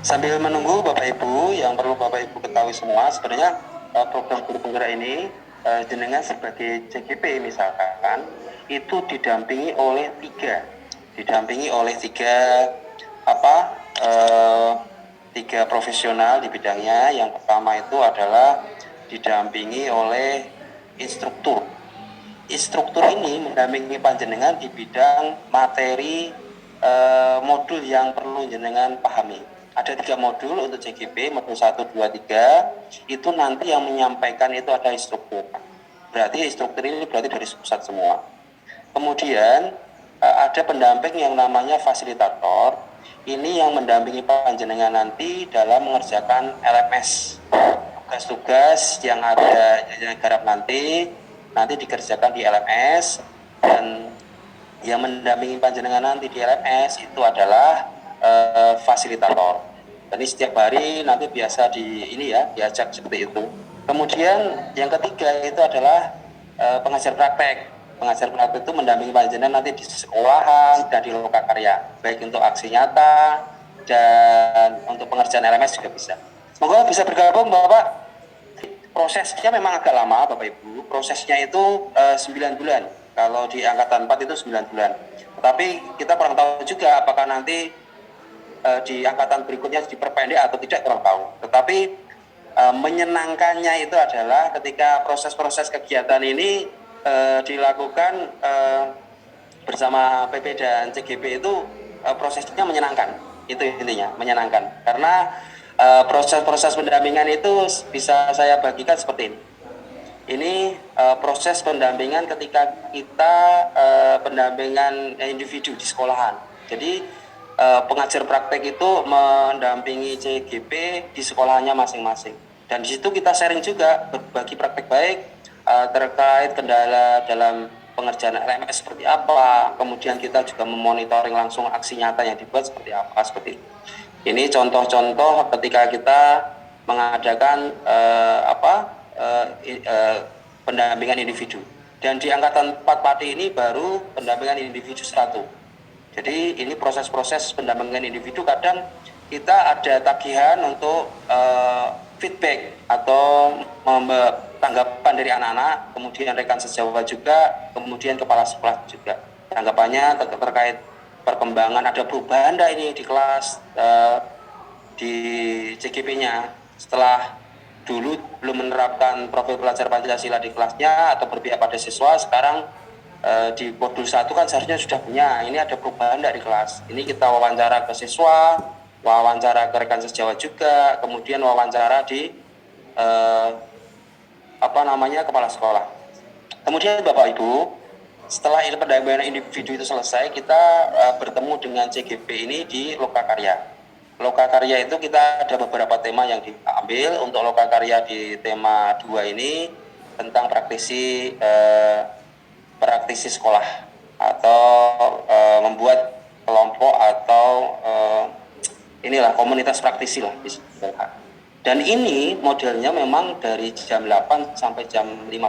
Sambil menunggu Bapak Ibu, yang perlu Bapak Ibu ketahui semua, sebenarnya program guru penggerak ini jenengan sebagai CGP misalkan itu didampingi oleh tiga profesional di bidangnya. Yang pertama itu adalah didampingi oleh instruktur. Instruktur ini mendampingi panjenengan di bidang materi modul yang perlu jenengan pahami. Ada 3 modul untuk CGP, modul 1, 2, 3. Itu nanti yang menyampaikan itu ada instruktur. Berarti instruktur ini berarti dari pusat semua. Kemudian ada pendamping yang namanya fasilitator. Ini yang mendampingi panjenengan nanti dalam mengerjakan LMS. Tugas-tugas yang ada yang garap nanti dikerjakan di LMS, dan yang mendampingi panjenengan nanti di LMS itu adalah fasilitator. Jadi setiap hari nanti biasa diajak seperti itu. Kemudian yang ketiga itu adalah pengajar praktek. Pengajar praktek itu mendampingi panjenengan nanti di sekolahan dan di lokakarya, baik untuk aksi nyata dan untuk pengerjaan LMS juga bisa. Semoga bisa bergabung Bapak. Prosesnya memang agak lama Bapak Ibu. Prosesnya itu 9 bulan. Kalau di angkatan 4 itu 9 bulan. Tetapi kita kurang tahu juga apakah nanti di angkatan berikutnya diperpendek atau tidak, kurang tahu. Tetapi menyenangkannya itu adalah ketika proses-proses kegiatan ini dilakukan bersama PP dan CGP itu prosesnya menyenangkan. Itu intinya, menyenangkan. Karena proses-proses pendampingan itu bisa saya bagikan seperti ini. Ini proses pendampingan ketika kita pendampingan individu di sekolahan. Jadi pengajar praktek itu mendampingi CGP di sekolahannya masing-masing. Dan di situ kita sharing juga, berbagi praktek baik terkait kendala dalam pengerjaan LMS seperti apa. Kemudian kita juga memonitoring langsung aksi nyata yang dibuat seperti apa, seperti itu. Ini contoh-contoh ketika kita mengadakan pendampingan individu. Dan di angkatan 4 Pati ini baru pendampingan individu 100. Jadi ini proses-proses pendampingan individu, kadang kita ada tagihan untuk feedback atau tanggapan dari anak-anak, kemudian rekan sejawat juga, kemudian kepala sekolah juga. Tanggapannya terkait perkembangan, ada perubahan enggak ini di kelas, di CGP-nya setelah dulu belum menerapkan profil pelajar Pancasila di kelasnya atau berpihak pada siswa, sekarang di modul 1 kan seharusnya sudah punya. Ini ada perubahan dari kelas. Ini kita wawancara ke siswa, wawancara ke rekan sejawat juga, kemudian wawancara di kepala sekolah. Kemudian Bapak Ibu, setelah pendampingan individu itu selesai, kita bertemu dengan CGP ini di Lokakarya. Lokakarya itu kita ada beberapa tema yang diambil. Untuk Lokakarya di tema 2 ini tentang praktisi sekolah atau membuat kelompok atau komunitas praktisi lah. Dan ini modelnya memang dari jam 8 sampai jam 15.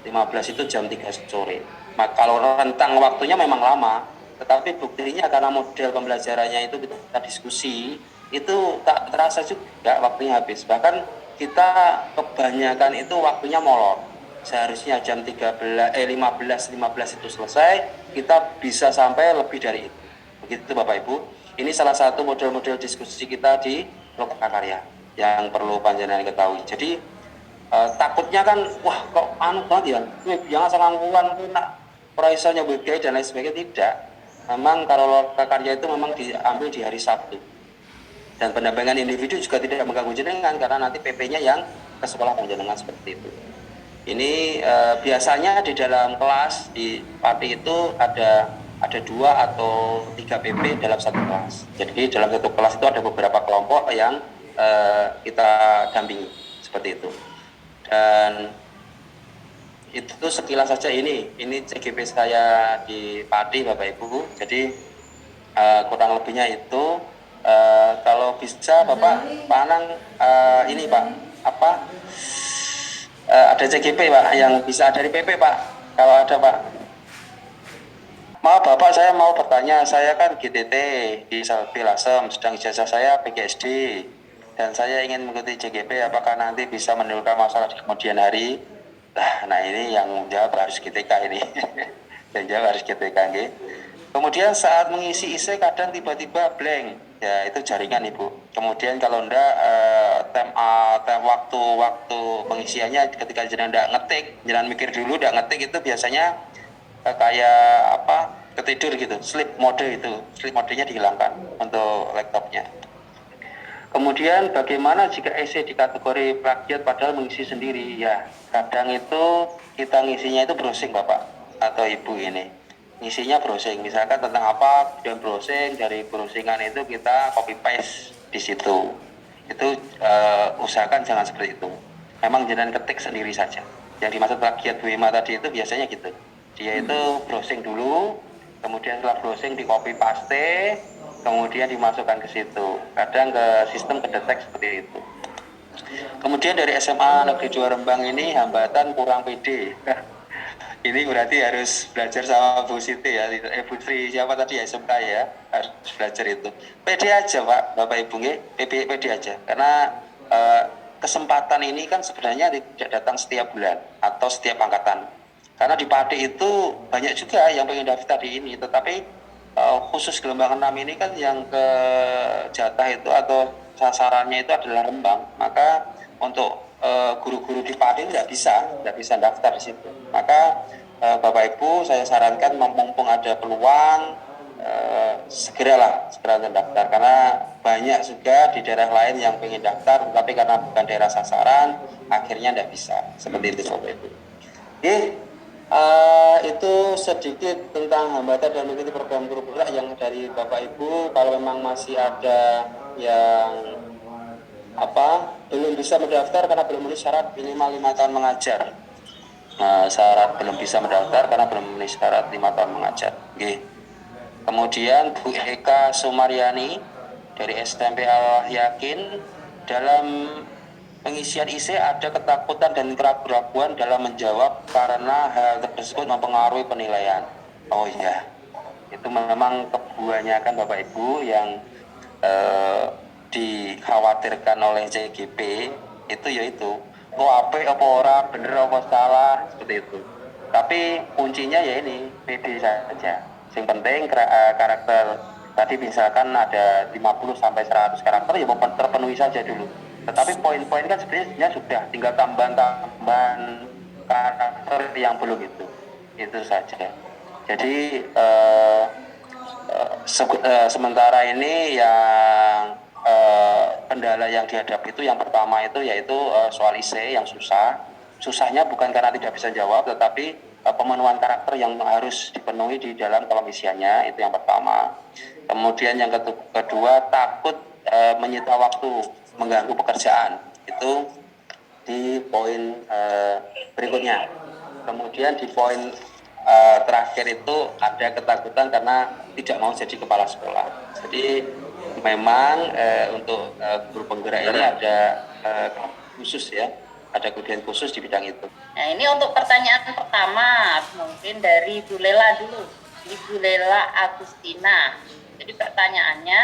15 itu jam 3 sore. Maka kalau rentang waktunya memang lama, tetapi buktinya karena model pembelajarannya itu kita diskusi, itu tak terasa juga waktunya habis. Bahkan kita kebanyakan itu waktunya molor. Seharusnya jam 15 itu selesai, kita bisa sampai lebih dari itu. Begitu Bapak Ibu. Ini salah satu model-model diskusi kita di Lokakarya yang perlu panjenengan ketahui. Jadi takutnya kan, wah kok banget ya, biasa ngangguan nak peraisannya budaya dan lain sebagainya. Tidak. Memang kalau Lokakarya itu memang diambil di hari Sabtu. Dan pendampingan individu juga tidak mengganggu jenengan karena nanti PP-nya yang ke sekolah panjenengan seperti itu. Ini biasanya di dalam kelas di Pati itu ada 2 atau 3 PP dalam satu kelas. Jadi dalam satu kelas itu ada beberapa kelompok yang kita dampingi seperti itu. Dan itu sekilas saja ini CGP saya di Pati Bapak Ibu. Jadi kurang lebihnya itu kalau bisa Bapak Pak Anang ini Pak ada CGP Pak yang bisa dari PP Pak, kalau ada Pak. Maaf Bapak, saya mau bertanya, saya kan GTT di Salbi Lasem, sedang ijazah saya PGSD, dan saya ingin mengikuti JGP, apakah nanti bisa menimbulkan masalah di kemudian hari? Nah ini yang jawab harus GTK ini, yang jawab harus GTK. Okay. Kemudian saat mengisi IC kadang tiba-tiba blank, ya itu jaringan Ibu. Kemudian kalau enggak waktu pengisiannya ketika jenengan enggak ngetik, jenengan mikir dulu enggak ngetik itu biasanya kayak apa ketidur gitu, sleep modenya dihilangkan untuk laptopnya. Kemudian bagaimana jika essay di kategori plagiat padahal mengisi sendiri? Ya kadang itu kita ngisinya itu browsing Bapak atau Ibu ini, ngisinya browsing misalkan tentang apa, kemudian browsing, dari browsingan itu kita copy paste di situ. Itu usahakan jangan seperti itu, memang jangan ketik sendiri saja. Yang dimaksud plagiat Bu Ima tadi itu biasanya gitu, dia itu browsing dulu, kemudian setelah browsing di copy paste, kemudian dimasukkan ke situ. Kadang ke sistem kedetek seperti itu. Kemudian dari SMA Negeri 2 Rembang ini hambatan kurang pede. Ini berarti harus belajar sama Bu Siti ya, Bu Sri siapa tadi ya, SMK ya, harus belajar itu. Pede aja Pak, Bapak Ibu pede aja, karena kesempatan ini kan sebenarnya tidak datang setiap bulan atau setiap angkatan. Karena di Pade itu banyak juga yang pengen daftar di ini, tetapi khusus gelombang 6 ini kan yang ke jatah itu atau sasarannya itu adalah Rembang, maka untuk guru-guru di Pade tidak bisa daftar di situ. Maka Bapak Ibu saya sarankan mumpung ada peluang segera terdaftar, karena banyak juga di daerah lain yang pengen daftar tapi karena bukan daerah sasaran akhirnya tidak bisa, seperti itu Bapak Ibu. Oke, itu sedikit tentang hambatan dan mengikuti program guru gerak yang dari Bapak Ibu. Kalau memang masih ada yang belum bisa mendaftar karena belum memenuhi syarat minimal 5 tahun mengajar. Syarat belum bisa mendaftar karena belum memenuhi syarat 5 tahun mengajar. Oke. Kemudian Bu Eka Sumaryani dari SMP Al Yakin, dalam pengisian IC ada ketakutan dan keraguan dalam menjawab karena hal tersebut mempengaruhi penilaian. Oh iya, itu memang kebanyakan Bapak Ibu yang dikhawatirkan oleh CGP itu yaitu apa ora, bener apa salah, seperti itu. Tapi kuncinya ya ini PD saja. Yang penting karakter tadi misalkan ada 50 sampai 100 karakter ya terpenuhi saja dulu. Tetapi poin-poin kan sebenarnya sudah, tinggal tambahan karakter yang belum itu saja. Jadi sementara ini yang kendala yang dihadapi itu yang pertama itu yaitu soal IC yang susahnya bukan karena tidak bisa jawab, tetapi pemenuhan karakter yang harus dipenuhi di dalam kolom isiannya, itu yang pertama. Kemudian yang kedua takut menyita waktu, mengganggu pekerjaan, itu di poin berikutnya. Kemudian di poin terakhir itu ada ketakutan karena tidak mau jadi kepala sekolah. Jadi memang untuk guru penggerak ini ada khusus ya, ada kemudian khusus di bidang itu. Nah ini untuk pertanyaan pertama mungkin dari Bu Lela dulu, Ibu Lela Agustina. Jadi pertanyaannya,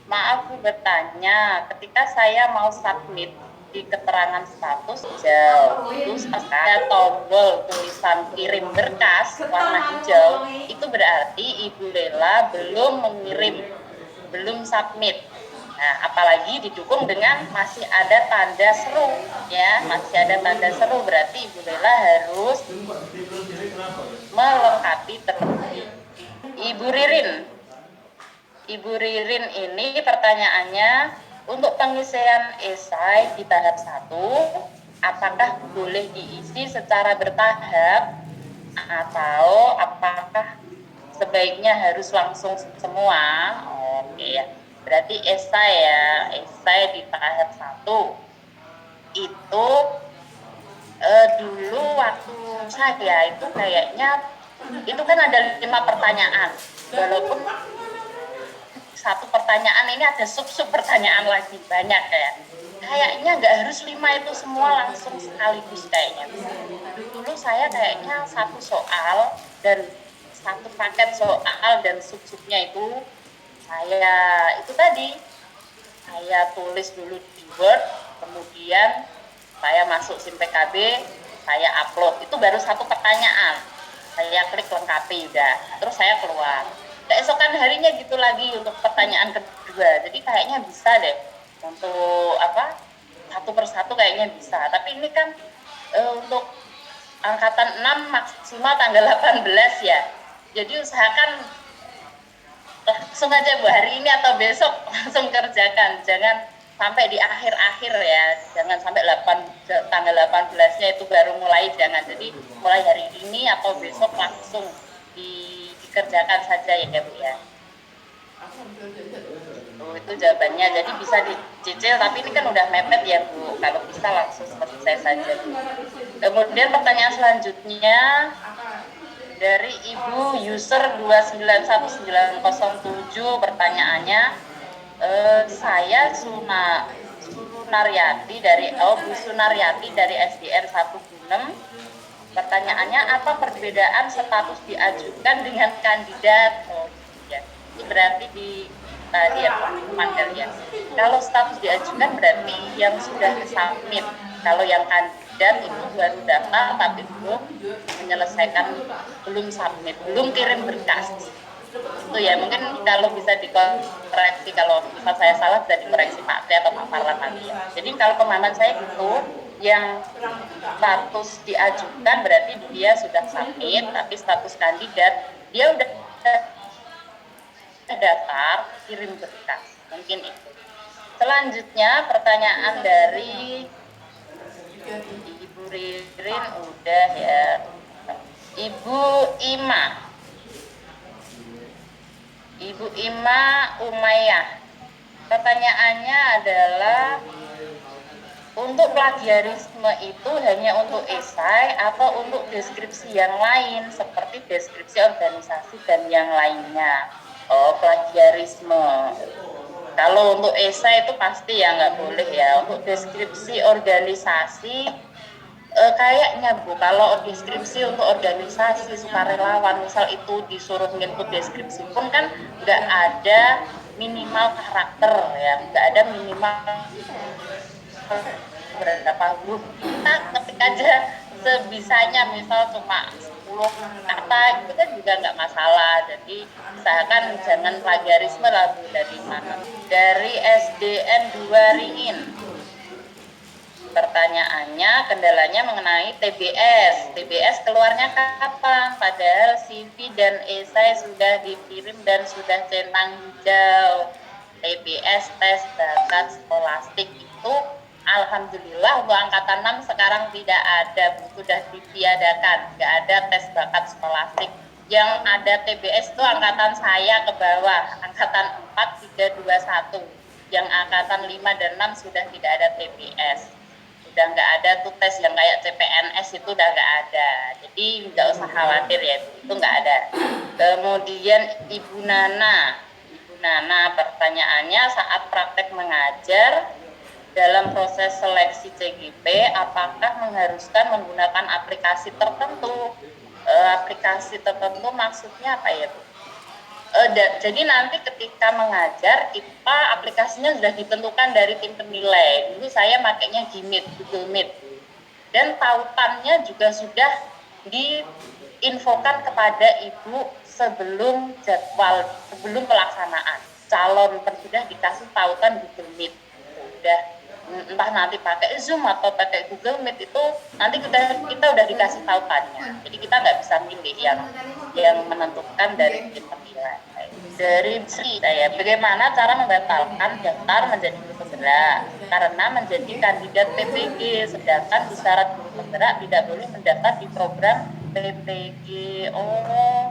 maaf Bu bertanya, ketika saya mau submit di keterangan status hijau, terus ada tombol tulisan kirim berkas warna hijau, itu berarti Ibu Lela belum mengirim, belum submit. Nah, apalagi didukung dengan masih ada tanda seru, ya, masih ada tanda seru, berarti Ibu Lela harus melengkapi terlebih. Ibu Ririn ini pertanyaannya, untuk pengisian esai di tahap 1, apakah boleh diisi secara bertahap atau apakah sebaiknya harus langsung semua? Oke ya. Berarti esai di tahap 1 itu dulu waktu saya itu kayaknya itu kan ada 5 pertanyaan, walaupun satu pertanyaan ini ada sub pertanyaan lagi banyak kayaknya nggak harus 5 itu semua langsung sekaligus kayaknya. Dulu saya kayaknya 1 soal dan satu paket soal dan sub-subnya itu saya tulis dulu di Word, kemudian saya masuk SIM PKB, saya upload, itu baru satu pertanyaan, saya klik lengkapi udah, terus saya keluar. Keesokan harinya gitu lagi untuk pertanyaan kedua, jadi kayaknya bisa deh untuk satu persatu kayaknya bisa, tapi ini kan untuk angkatan 6 maksimal tanggal 18 ya, jadi usahakan langsung aja Bu, hari ini atau besok langsung kerjakan, jangan sampai di akhir-akhir ya, jangan sampai tanggal 18-nya itu baru mulai, jangan. Jadi mulai hari ini atau besok langsung dikerjakan saja ya Bu ya. Itu jawabannya, jadi bisa dicicil, tapi ini kan udah mepet ya Bu, kalau bisa langsung selesai saja Bu. Kemudian pertanyaan selanjutnya dari Ibu user 2919007, pertanyaannya, saya Sunaryati dari Bu Sunaryati dari SDN 1 Gunem. Pertanyaannya, apa perbedaan status diajukan dengan kandidat? Ya, itu berarti tadi ya Pak ya. Kalau status diajukan berarti yang sudah submit. Kalau yang kandidat itu baru daftar tapi belum submit, belum kirim berkas. Itu ya, mungkin kalau bisa dikoreksi, kalau misal saya salah bisa dikoreksi Pak Tri atau Pak Farlan nanti ya. Jadi kalau pemahaman saya gitu, yang status diajukan berarti dia sudah submit, tapi status kandidat dia udah daftar kirim berkas, mungkin itu. Selanjutnya pertanyaan dari Ibu Ririn udah ya. Ibu Ima Umayyah. Pertanyaannya adalah, untuk plagiarisme itu hanya untuk esai atau untuk deskripsi yang lain seperti deskripsi organisasi dan yang lainnya? Oh, plagiarisme. Kalau untuk esai itu pasti ya nggak boleh ya. Untuk deskripsi organisasi kayaknya Bu, kalau deskripsi untuk organisasi sukarelawan misal itu disuruh input deskripsi pun kan nggak ada minimal karakter ya, nggak ada minimal berapa huruf, kita ketik aja sebisanya, misal cuma 10 kata itu kan juga nggak masalah. Jadi usahakan jangan plagiarisme lah Bu. Dari mana? Dari SDN 2 Ringin. Pertanyaannya, kendalanya mengenai TBS. TBS keluarnya kapan? Padahal CV dan esai sudah dikirim dan sudah centang hijau. TBS, tes bakat skolastik itu alhamdulillah untuk angkatan 6 sekarang tidak ada, sudah ditiadakan. Nggak ada tes bakat skolastik. Yang ada TBS itu angkatan saya ke bawah, angkatan 4, 3, 2, 1. Yang angkatan 5 dan 6 sudah tidak ada TBS. Udah nggak ada tuh tes yang kayak CPNS, itu udah nggak ada, jadi nggak usah khawatir ya, itu nggak ada. Kemudian Ibu Nana, pertanyaannya, saat praktek mengajar dalam proses seleksi CGP apakah mengharuskan menggunakan aplikasi tertentu? Aplikasi tertentu maksudnya apa ya Bu? Jadi nanti ketika mengajar kita aplikasinya sudah ditentukan dari tim penilai. Dulu saya makainya Google Meet, dan tautannya juga sudah diinfokan kepada Ibu sebelum sebelum pelaksanaan. Calon sudah dikasih tautan Google Meet, udah entah nanti pakai Zoom atau pakai Google Meet, itu nanti kita udah dikasih tautannya. Jadi kita nggak bisa milih yang menentukan dari tim penilai. Dari Sri saya, bagaimana cara membatalkan daftar menjadi guru penggerak karena menjadi kandidat PPG, sedangkan di syarat guru penggerak tidak boleh mendaftar di program PPG. Oh,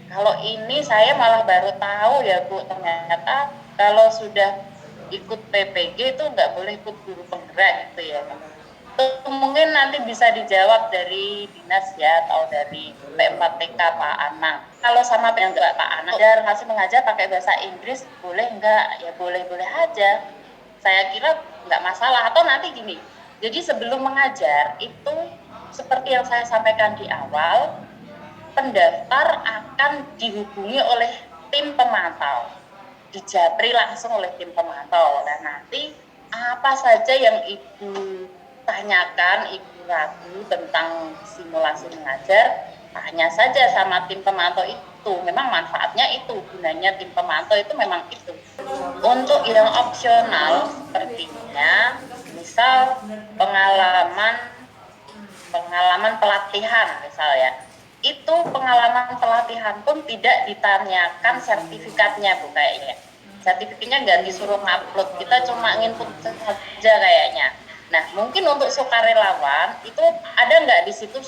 kalau ini saya malah baru tahu ya Bu, ternyata kalau sudah ikut PPG itu nggak boleh ikut guru penggerak gitu ya. Itu mungkin nanti bisa dijawab dari dinas ya, atau dari P4TK Pak Anang. Kalau sama yang enggak Pak Anang, masih mengajar pakai bahasa Inggris, boleh enggak? Ya boleh-boleh aja. Saya kira enggak masalah. Atau nanti gini, jadi sebelum mengajar itu seperti yang saya sampaikan di awal, pendaftar akan dihubungi oleh tim pemantau, dijapri langsung oleh tim pemantau. Nah, nanti apa saja yang Ibu tanyakan, Ibu ragu tentang simulasi mengajar, tanya saja sama tim pemantau itu. Memang manfaatnya itu, gunanya tim pemantau itu memang itu. Untuk yang opsional sepertinya, misal pengalaman pelatihan misalnya, itu pengalaman pelatihan pun tidak ditanyakan sertifikatnya Bu kayaknya. Sertifikatnya nggak disuruh upload, kita cuma nginput saja kayaknya. Nah, mungkin untuk sukarelawan itu ada nggak di situ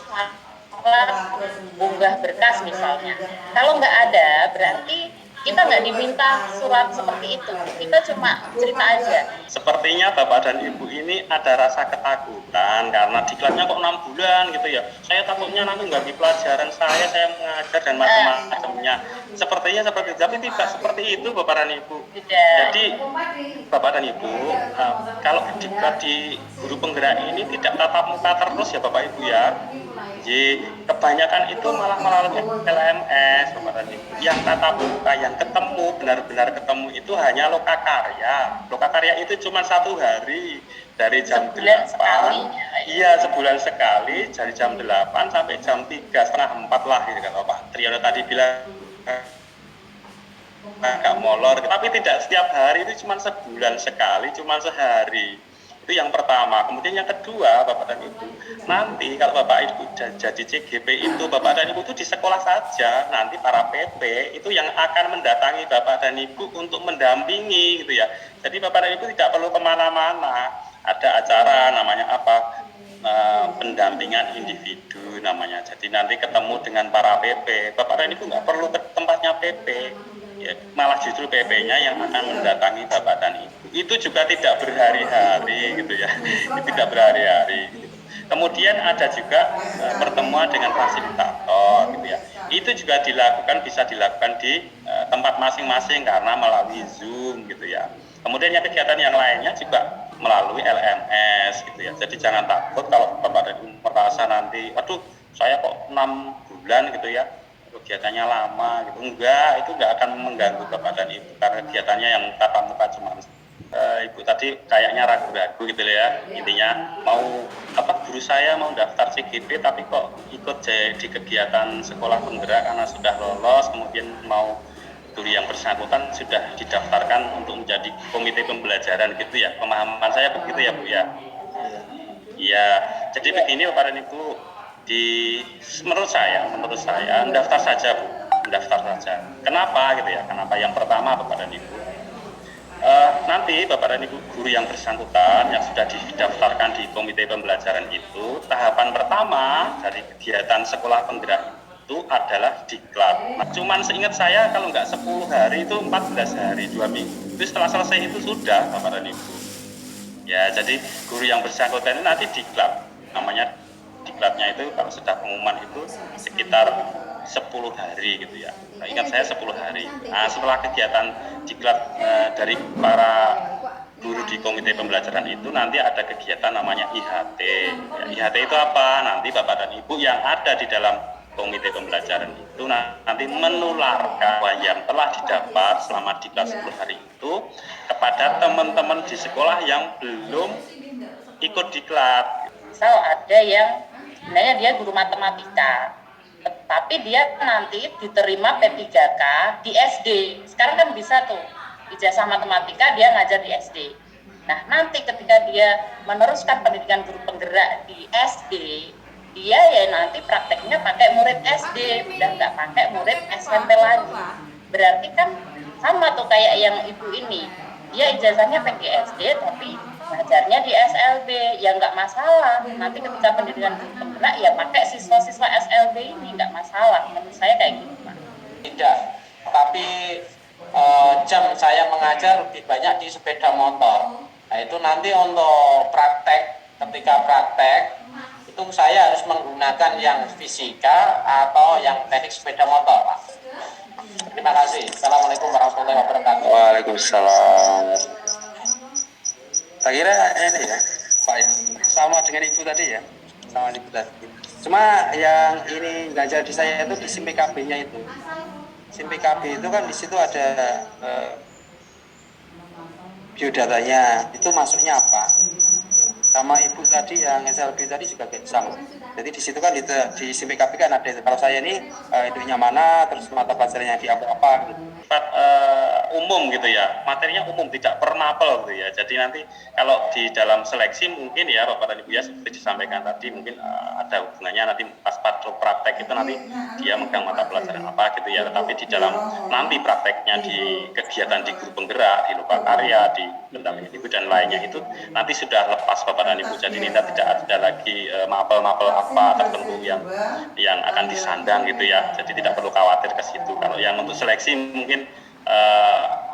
unggah berkas misalnya. Kalau nggak ada, berarti kita nggak diminta surat seperti itu. Kita cuma cerita aja. Sepertinya Bapak dan Ibu ini ada rasa ketakutan karena diklatnya kok 6 bulan gitu ya. Saya takutnya nanti nggak di pelajaran saya mengajar dan macam-macamnya. Sepertinya seperti itu, tapi tidak seperti itu Bapak dan Ibu. Tidak. Jadi Bapak dan Ibu, kalau diklat di guru penggerak ini tidak tatap muka terus ya Bapak Ibu ya. Jadi kebanyakan itu malah melalui LMS Bapak dan Ibu. Yang tatap muka, yang ketemu, benar-benar ketemu itu hanya lokakarya. Lokakarya itu cuma 1 hari dari jam Sebulan 8. sekali. Iya, sebulan sekali dari jam 8 sampai jam 3, setengah 4 lah gitu kan Pak Triyono tadi bilang agak molor, tapi tidak setiap hari, itu cuma sebulan sekali, cuma sehari. Itu yang pertama. Kemudian yang kedua, Bapak dan Ibu, nanti kalau Bapak Ibu jadi CGP itu, Bapak dan Ibu itu di sekolah saja, nanti para PP itu yang akan mendatangi Bapak dan Ibu untuk mendampingi gitu ya. Jadi Bapak dan Ibu tidak perlu kemana-mana. Ada acara namanya apa? Pendampingan individu namanya. Jadi nanti ketemu dengan para PP. Bapak dan Ibu nggak perlu ke tempatnya PP. Ya, malah justru PP-nya yang akan mendatangi Bapak dan Ibu. Itu juga tidak berhari-hari gitu ya. Tidak berhari-hari gitu. Kemudian ada juga pertemuan dengan fasilitator gitu ya. Itu juga bisa dilakukan di tempat masing-masing karena melalui Zoom gitu ya. Kemudian yang kegiatan yang lainnya juga melalui LMS gitu ya. Jadi jangan takut kalau Bapak dan Ibu merasa nanti, waduh saya kok 6 bulan gitu ya, kegiatannya lama gitu. Itu enggak akan mengganggu Bapak dan Ibu karena kegiatannya yang tatap muka cuma Ibu tadi kayaknya ragu-ragu gitu ya. Intinya mau guru saya mau daftar CGP tapi kok ikut di kegiatan sekolah penggerak karena sudah lolos, kemudian mau guru yang bersangkutan sudah didaftarkan untuk menjadi komite pembelajaran gitu ya. Pemahaman saya begitu ya Bu ya. Iya, jadi begini Bapak dan Ibu, menurut saya mendaftar saja Bu, mendaftar saja. Kenapa gitu ya? Kenapa? Yang pertama Bapak dan Ibu, nanti Bapak dan Ibu guru yang bersangkutan yang sudah didaftarkan di komite pembelajaran itu, tahapan pertama dari kegiatan sekolah penggerak itu adalah diklat. Nah, cuman seingat saya kalau nggak 10 hari itu 14 hari, 2 minggu. Itu setelah selesai itu sudah Bapak dan Ibu. Ya, jadi guru yang bersangkutan itu nanti diklat. Namanya diklatnya itu kalau sudah pengumuman itu sekitar 10 hari gitu ya. Nah, ingat saya 10 hari. Nah, setelah kegiatan diklat dari para guru di komite pembelajaran itu nanti ada kegiatan namanya IHT. Ya, IHT itu apa? Nanti Bapak dan Ibu yang ada di dalam komite pembelajaran itu nanti menularkan yang telah didapat selama diklat 10 hari itu kepada teman-teman di sekolah yang belum ikut diklat. Misal ada yang sebenarnya dia guru matematika, tapi dia nanti diterima P3K di SD. Sekarang kan bisa tuh, ijazah matematika dia ngajar di SD. Nah, nanti ketika dia meneruskan pendidikan guru penggerak di SD, dia ya nanti prakteknya pakai murid SD, udah nggak pakai murid SMP lagi. Berarti kan sama tuh kayak yang ibu ini, dia ijazahnya PGSD tapi ngajarnya di SLB, ya nggak masalah. Nanti ketika pendidikan guru penggerak ya pakai siswa-siswa SLB ini, nggak masalah. Menurut saya kayak gitu Pak. Tidak, tapi jam saya mengajar lebih banyak di sepeda motor. Nah itu nanti untuk praktek, ketika praktek itu saya harus menggunakan yang fisika atau yang teknik sepeda motor, Pak. Terima kasih. Assalamualaikum warahmatullahi wabarakatuh. Waalaikumsalam. Saya kira ini ya Pak ya, sama dengan Ibu tadi ya, sama Ibu tadi. Cuma yang ini nggak jadi saya itu di SIM PKB-nya itu. SIM PKB itu kan di situ ada biodatanya, itu masuknya apa? Sama ibu tadi yang SLB tadi juga sama. Jadi di situ kan di SIM PKB kan ada itu. Kalau saya ini itunya mana, terus mata pelajarannya di apa gitu. Umum gitu ya, materinya umum, tidak per mapel gitu ya. Jadi nanti kalau di dalam seleksi mungkin ya Bapak dan Ibu ya seperti disampaikan tadi, mungkin ada hubungannya nanti pas praktek itu nanti dia megang mata pelajaran apa gitu ya. Tetapi di dalam nanti prakteknya di kegiatan di guru penggerak, di lupa karya, di pendampingan ibu dan lainnya itu nanti sudah lepas Bapak dan Ibu. Jadi ini tidak ada lagi mapel-mapel apa tertentu yang akan disandang gitu ya. Jadi tidak perlu khawatir ke situ. Kalau yang untuk seleksi mungkin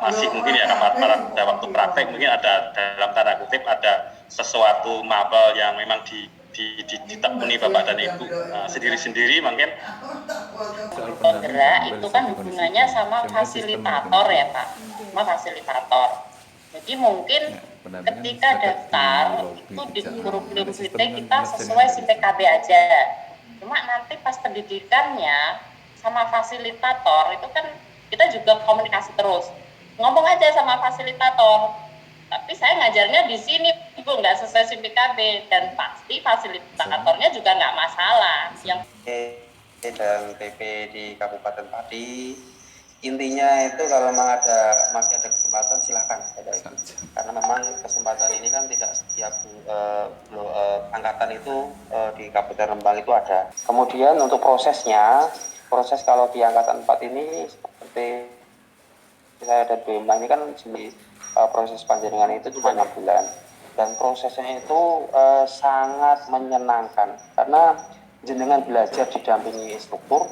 masih mungkin ya pada waktu praktek mungkin ada dalam tanda kutip ada sesuatu mapel yang memang ditekuni Bapak dan Ibu sendiri-sendiri mungkin. Gerak itu kan hubungannya sama fasilitator ya Pak, sama fasilitator. Jadi mungkin ketika daftar itu di kurikulum VT kita sesuai SIM PKB aja. Cuma nanti pas pendidikannya sama fasilitator itu kan kita juga komunikasi terus, ngomong aja sama fasilitator. Tapi saya ngajarnya di sini, Ibu, nggak sesuai SIM PKB, dan pasti fasilitatornya juga nggak masalah. Yang dan PP di Kabupaten Pati, intinya itu kalau memang masih ada kesempatan silahkan karena memang kesempatan ini kan tidak setiap angkatan itu di Kabupaten Rembang itu ada. Kemudian untuk proses kalau di angkatan 4 ini seperti saya dan Bu Emma ini kan proses panjenengan itu cuma 6 bulan dan prosesnya itu sangat menyenangkan karena jenengan belajar didampingi instruktur,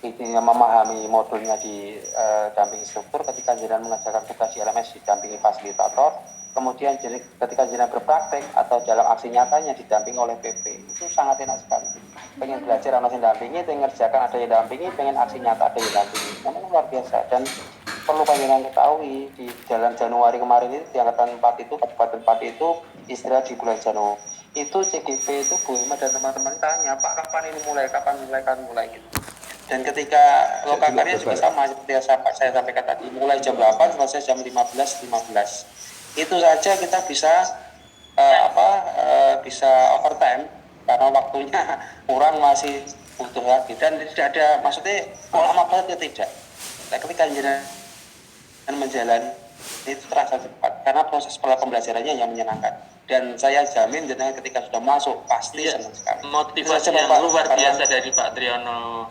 memahami modulnya didampingi instruktur, ketika jenengan mengerjakan tugas di LMS didampingi fasilitator, kemudian ketika jenengan berpraktek atau dalam aksi nyatanya didampingi oleh PP, itu sangat enak sekali. Pengen belajar ada yang dampingi, pengen ngerjakan ada yang dampingi, pengen aksi nyata ada yang dampingi, memang luar biasa. Dan perlu panjenengan ketahui di jalan Januari kemarin itu di angkatan 4 itu Kabupaten Pati itu istirahat di bulan Januari itu CGP itu Bu Ima dan teman-teman tanya Pak kapan mulai gitu. Dan ketika lokakarnya juga sama seperti yang saya sampaikan tadi, mulai jam 8 selesai jam 15.15. Itu saja kita bisa bisa overtime karena waktunya kurang, masih butuh lagi dan tidak ada maksudnya lama banget tidak. Nah, ketika jenengan menjalani itu terasa cepat karena proses pembelajarannya yang menyenangkan dan saya jamin jenengan ketika sudah masuk pasti senang sekali. Motivasi yang luar biasa dari Pak Triyono